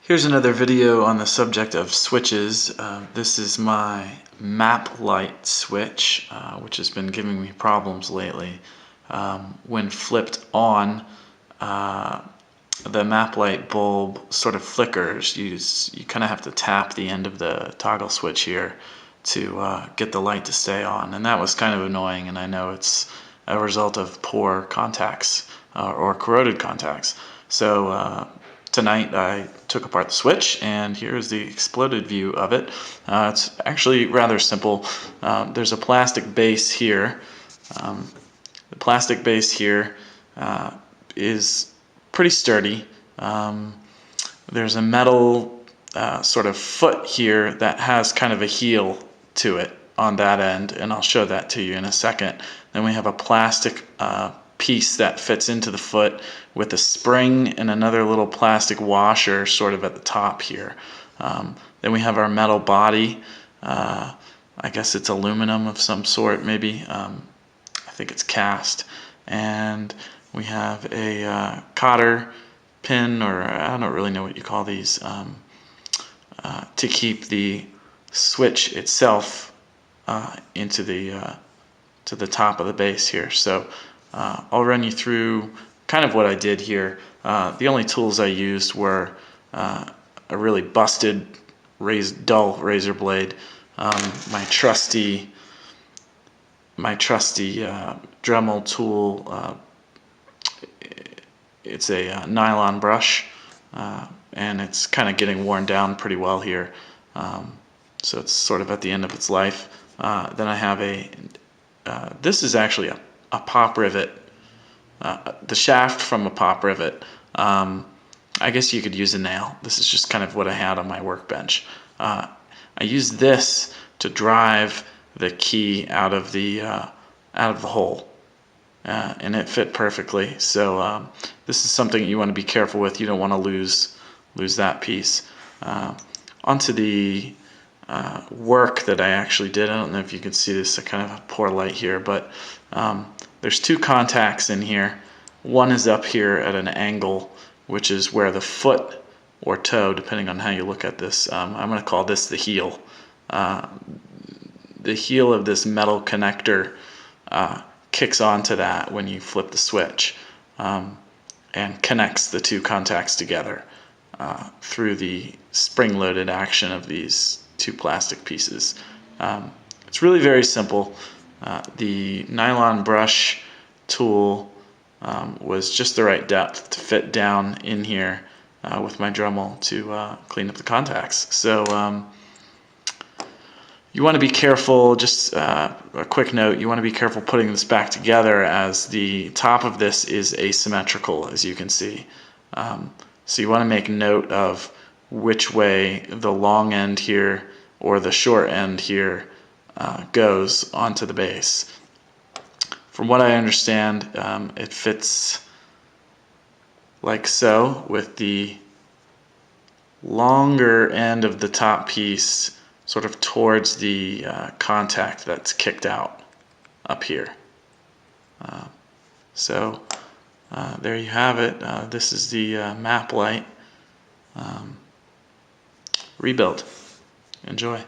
Here's another video on the subject of switches. This is my map light switch, which has been giving me problems lately. When flipped on, the map light bulb sort of flickers. You kind of have to tap the end of the toggle switch here to get the light to stay on, and that was kind of annoying, and I know it's a result of poor contacts or corroded contacts. So tonight I took apart the switch, and here's the exploded view of it. It's actually rather simple. There's a plastic base here. The plastic base here is pretty sturdy. There's a metal sort of foot here that has kind of a heel to it on that end, and I'll show that to you in a second. Then we have a plastic piece that fits into the foot with a spring and another little plastic washer sort of at the top here. Then we have our metal body. I guess it's aluminum of some sort, maybe. I think it's cast. And we have a cotter pin, or I don't really know what you call these, to keep the switch itself into the to the top of the base here. So I'll run you through kind of what I did here. The only tools I used were a really busted, dull razor blade, my trusty Dremel tool. It's a nylon brush, and it's kind of getting worn down pretty well here. So it's sort of at the end of its life. Then I have this is actually a pop rivet, the shaft from a pop rivet. I guess you could use a nail. This is just kind of what I had on my workbench. I used this to drive the key out of the hole, and it fit perfectly. So this is something you want to be careful with. You don't want to lose that piece. Onto the work that I actually did. I don't know if you can see this. I kind of have poor light here, but there's two contacts in here. One is up here at an angle, which is where the foot or toe, depending on how you look at this, I'm going to call this the heel. The heel of this metal connector kicks onto that when you flip the switch, and connects the two contacts together through the spring-loaded action of these two plastic pieces. It's really very simple. The nylon brush tool was just the right depth to fit down in here with my Dremel to clean up the contacts. So you want to be careful, just a quick note, you want to be careful putting this back together, as the top of this is asymmetrical, as you can see. So you want to make note of which way the long end here or the short end here goes onto the base. From what I understand, it fits like so, with the longer end of the top piece sort of towards the contact that's kicked out up here. So there you have it. This is the map light rebuild. Enjoy.